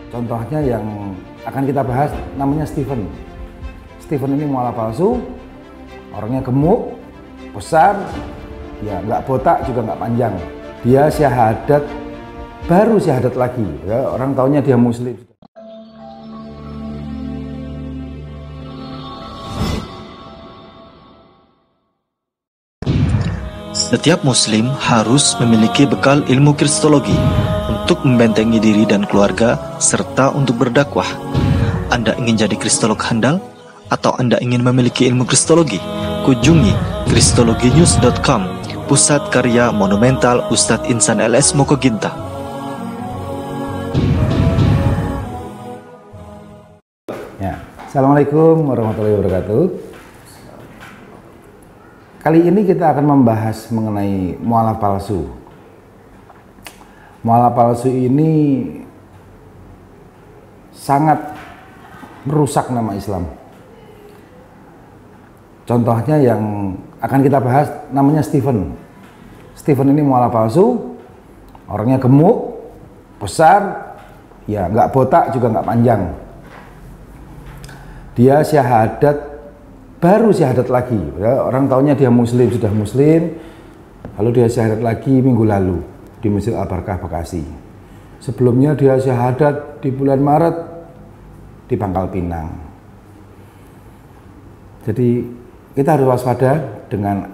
Contohnya yang akan kita bahas namanya Stephen. Stephen ini mualaf palsu, orangnya gemuk, besar, ya nggak botak juga nggak panjang. Dia syahadat, baru syahadat lagi, ya, orang taunya dia muslim. Setiap muslim harus memiliki bekal ilmu kristologi untuk membentengi diri dan keluarga serta untuk berdakwah. Anda ingin jadi kristolog handal atau Anda ingin memiliki ilmu kristologi? Kunjungi kristologinews.com, pusat karya monumental Ustadz Insan LS Mokoginta. Ya, Assalamualaikum warahmatullahi wabarakatuh. Kali ini kita akan membahas mengenai mualaf palsu. Mualaf palsu ini sangat merusak nama Islam. Contohnya yang akan kita bahas namanya Stephen. Stephen ini mualaf palsu, orangnya gemuk, besar, ya nggak botak juga nggak panjang. Dia syahadat, baru syahadat lagi, ya, orang taunya dia muslim, sudah muslim, lalu dia syahadat lagi minggu lalu di Masjid Al-Barkah Bekasi. Sebelumnya dia syahadat di bulan Maret di Pangkal Pinang. Jadi kita harus waspada dengan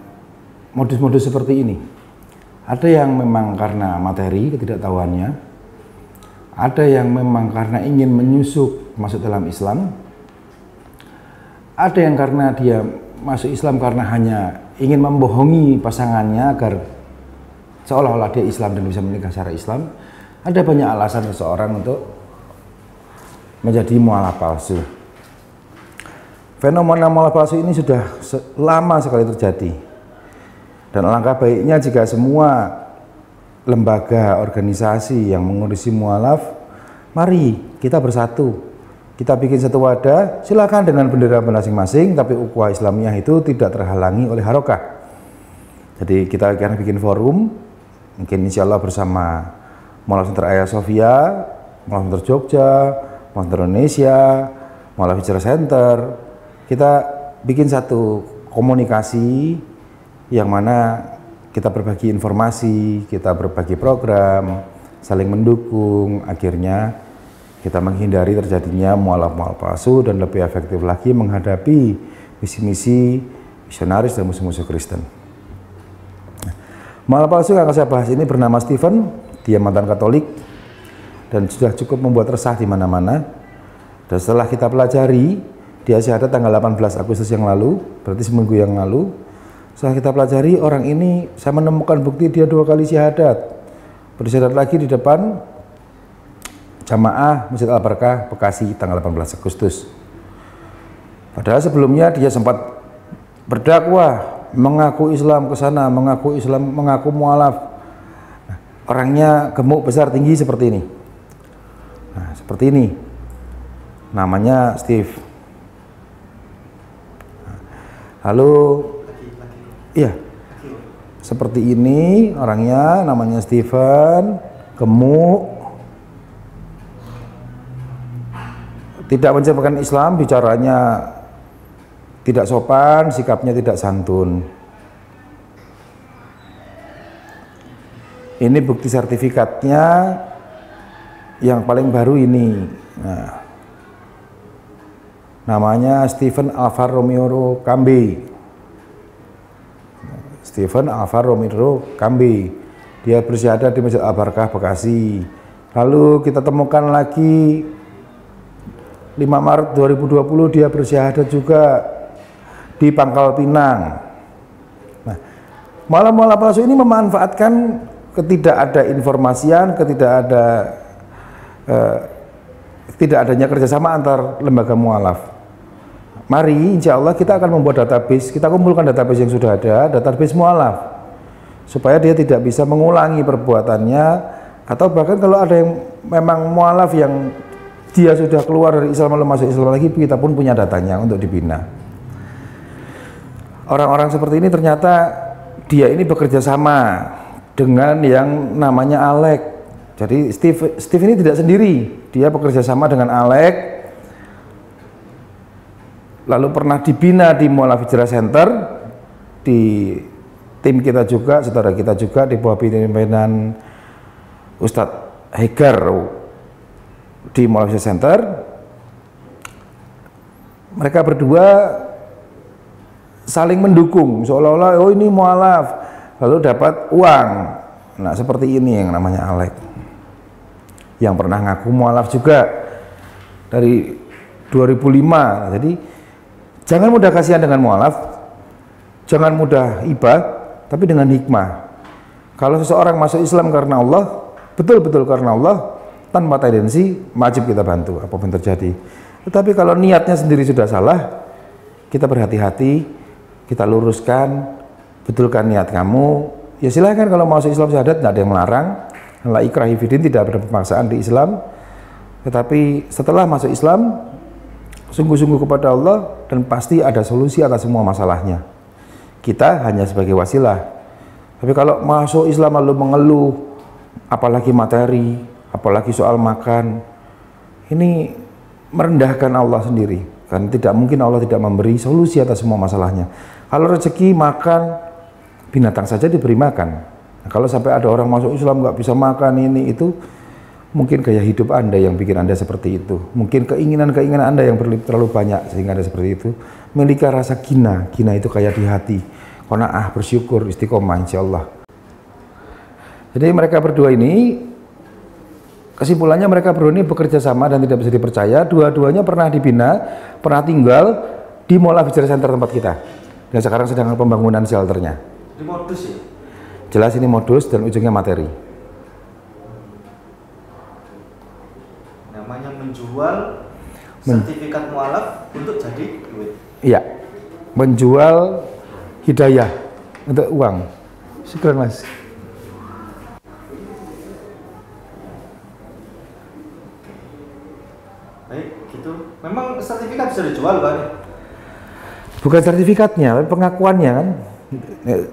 modus-modus seperti ini. Ada yang memang karena materi, ketidaktahuannya, ada yang memang karena ingin menyusup masuk dalam Islam, ada yang karena dia masuk Islam karena hanya ingin membohongi pasangannya agar seolah-olah dia Islam dan bisa menikah secara Islam. Ada banyak alasan seseorang untuk menjadi mualaf palsu. Fenomena mualaf palsu ini sudah lama sekali terjadi. Dan alangkah baiknya jika semua lembaga organisasi yang mengurusi mualaf, mari kita bersatu. Kita bikin satu wadah, silakan dengan bendera masing-masing, tapi ukhuwah Islamiyah itu tidak terhalangi oleh harokah. Jadi kita akan bikin forum, mungkin insya Allah bersama Mualaf Center Ayah Sofia, Mualaf Center Jogja, Mualaf Center Indonesia, Mualaf Hijrah Center. Kita bikin satu komunikasi yang mana kita berbagi informasi, kita berbagi program, saling mendukung, akhirnya kita menghindari terjadinya mualaf-mualaf palsu dan lebih efektif lagi menghadapi misi-misi misionaris dan musuh-musuh Kristen. Mualaf palsu yang akan saya bahas ini bernama Stephen, dia mantan Katolik dan sudah cukup membuat resah di mana-mana. Dan setelah kita pelajari, dia syahadat tanggal 18 Agustus yang lalu, berarti seminggu yang lalu. Setelah kita pelajari, orang ini saya menemukan bukti dia 2 kali syahadat. Bersyahadat lagi di depan Jamaah Masjid Al-Barkah Bekasi tanggal 18 Agustus. Padahal sebelumnya dia sempat berdakwah, mengaku Islam ke sana, mengaku Islam, mengaku mualaf. Nah, orangnya gemuk, besar, tinggi seperti ini. Nah, seperti ini. Namanya Steve. Lalu iya. Seperti ini orangnya, namanya Stephen, gemuk, tidak mencerminkan Islam, bicaranya tidak sopan, sikapnya tidak santun. Ini bukti sertifikatnya yang paling baru ini. Nah, namanya Stephen Alvaro Romero Cambi. Stephen Alvaro Romero Cambi. Dia bersyahadat di Masjid Al-Barkah Bekasi. Lalu kita temukan lagi 5 Maret 2020 dia bersyahadat juga di Pangkal Pinang. Nah, mualaf-mualaf palsu ini memanfaatkan tidak adanya kerjasama antar lembaga mualaf. Mari insya Allah kita akan membuat database, kita kumpulkan database yang sudah ada, database mualaf, supaya dia tidak bisa mengulangi perbuatannya, atau bahkan kalau ada yang memang mualaf yang dia sudah keluar dari Islam lalu masuk Islam lagi, kita pun punya datanya untuk dibina. Orang-orang seperti ini ternyata dia ini bekerja sama dengan yang namanya Alek. Jadi Steve ini tidak sendiri. Dia bekerja sama dengan Alek, lalu pernah dibina di Mu'alaf Hijrah Center, di tim kita juga, saudara kita juga, di bawah pimpinan Ustadz Hegar di Mu'alaf Hijrah Center. Mereka berdua saling mendukung, seolah-olah oh ini mu'alaf, lalu dapat uang. Nah seperti ini yang namanya Alek, yang pernah ngaku mu'alaf juga dari 2005. Jadi jangan mudah kasihan dengan mu'alaf, jangan mudah ibah, tapi dengan hikmah. Kalau seseorang masuk Islam karena Allah, betul-betul karena Allah, tanpa tendensi, wajib kita bantu apapun terjadi. Tetapi kalau niatnya sendiri sudah salah, kita berhati-hati, kita luruskan, betulkan niat kamu. Ya silahkan kalau masuk Islam syahadat, tidak ada yang melarang. La ikraha fid din, tidak ada pemaksaan di Islam. Tetapi setelah masuk Islam, sungguh-sungguh kepada Allah, dan pasti ada solusi atas semua masalahnya. Kita hanya sebagai wasilah. Tapi kalau masuk Islam lalu mengeluh, apalagi materi, apalagi soal makan, ini merendahkan Allah sendiri. Kan tidak mungkin Allah tidak memberi solusi atas semua masalahnya. Kalau rezeki makan, binatang saja diberi makan. Nah, kalau sampai ada orang masuk Islam nggak bisa makan ini itu, mungkin gaya hidup Anda yang bikin Anda seperti itu. Mungkin keinginan-keinginan Anda yang terlalu banyak sehingga Anda seperti itu. Memiliki rasa gina itu kayak di hati. Qanaah, bersyukur, istiqomah insyaallah. Jadi mereka berdua ini, kesimpulannya mereka berdua ini bekerja sama dan tidak bisa dipercaya. Dua-duanya pernah dibina, pernah tinggal di Mu'alaf Hijrah Center tempat kita. Dan sekarang sedang pembangunan shelternya. Ini modus ya? Jelas ini modus dan ujungnya materi. Namanya menjual sertifikat mu'alaf untuk jadi duit. Iya, menjual hidayah untuk uang. Syukran mas. Baik, gitu. Memang sertifikat bisa dijual kan? Bukan sertifikatnya, tapi pengakuannya kan.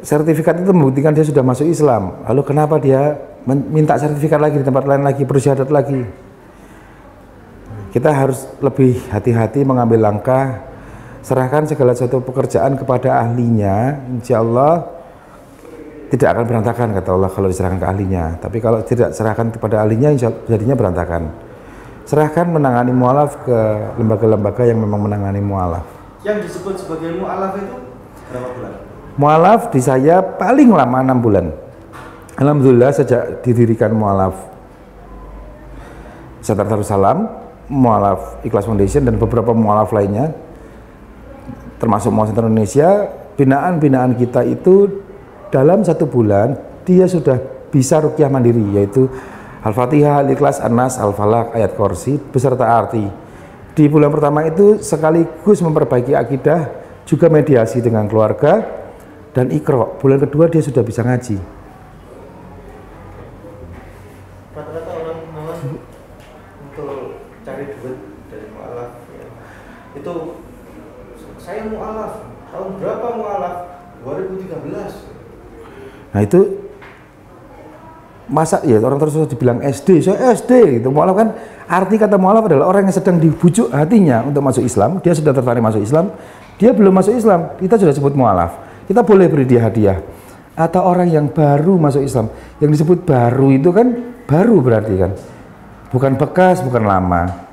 Sertifikat itu membuktikan dia sudah masuk Islam. Lalu kenapa dia minta sertifikat lagi di tempat lain lagi, bersyahadat lagi? Kita harus lebih hati-hati mengambil langkah. Serahkan segala sesuatu pekerjaan kepada ahlinya, insya Allah tidak akan berantakan, kata Allah, kalau diserahkan ke ahlinya. Tapi kalau tidak serahkan kepada ahlinya, insya Allah jadinya berantakan. Serahkan menangani mu'alaf ke lembaga-lembaga yang memang menangani mu'alaf. Yang disebut sebagai mu'alaf itu berapa bulan? Mu'alaf di saya paling lama 6 bulan. Alhamdulillah sejak didirikan Mu'alaf Center Darussalam, Mu'alaf Ikhlas Foundation dan beberapa mu'alaf lainnya, termasuk Mu'alaf Center Indonesia, binaan-binaan kita itu dalam 1 bulan dia sudah bisa ruqyah mandiri, yaitu Al-Fatihah, Al-Ikhlas, An-Nas, Al-Falaq, ayat kursi beserta arti. Di bulan pertama itu sekaligus memperbaiki akidah, juga mediasi dengan keluarga, dan Iqra. Bulan kedua dia sudah bisa ngaji. Rata-rata orang memang untuk cari duit dari mu'alaf ya. Itu saya mu'alaf tahun berapa mu'alaf? 2013. Nah itu masa ya orang terus dibilang SD, saya SD gitu. Mu'alaf kan, arti kata mu'alaf adalah orang yang sedang dibujuk hatinya untuk masuk Islam. Dia sudah tertarik masuk Islam, dia belum masuk Islam, kita sudah sebut mu'alaf. Kita boleh beri dia hadiah. Atau orang yang baru masuk Islam, yang disebut baru itu kan baru berarti kan, bukan bekas, bukan lama.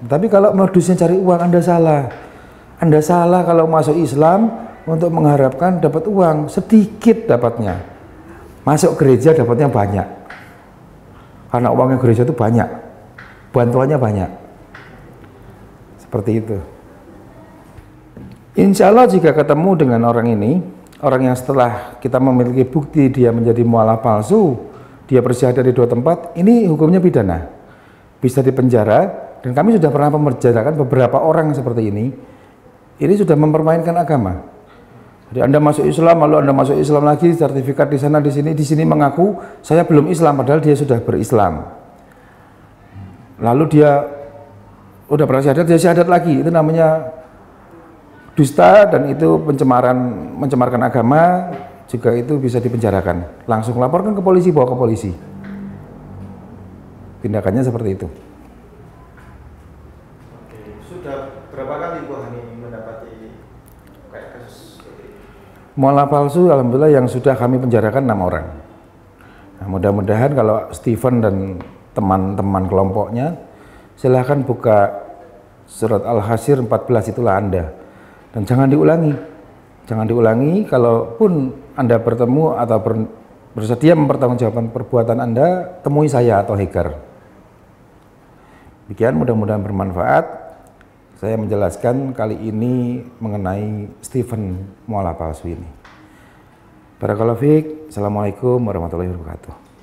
Tapi kalau modusnya cari uang, Anda salah. Anda salah kalau masuk Islam untuk mengharapkan dapat uang, sedikit dapatnya. Masuk gereja dapatnya banyak, karena uangnya gereja itu banyak, bantuannya banyak. Seperti itu. Insya Allah jika ketemu dengan orang ini, orang yang setelah kita memiliki bukti dia menjadi mu'alaf palsu, dia bersyahadat di 2 tempat, ini hukumnya pidana, bisa dipenjara. Dan kami sudah pernah memenjarakan beberapa orang seperti ini sudah mempermainkan agama. Jadi Anda masuk Islam, lalu Anda masuk Islam lagi, sertifikat di sana, di sini mengaku saya belum Islam, padahal dia sudah berislam. Lalu dia udah pernah syahadat, dia syahadat lagi, itu namanya dusta dan itu mencemarkan agama, juga itu bisa dipenjarakan. Langsung laporkan ke polisi, bawa ke polisi. Tindakannya seperti itu. mualaf palsu alhamdulillah yang sudah kami penjarakan 6 orang. Nah, mudah-mudahan kalau Stephen dan teman-teman kelompoknya silahkan buka surat Al-Hasyr 14, itulah Anda. Dan jangan diulangi. Jangan diulangi, kalaupun Anda bertemu atau bersedia mempertanggungjawabkan perbuatan Anda, temui saya atau Hegar. Demikian, mudah-mudahan bermanfaat. Saya menjelaskan kali ini mengenai Stephen mualaf palsu ini. Barakallahu fiik. Assalamualaikum warahmatullahi wabarakatuh.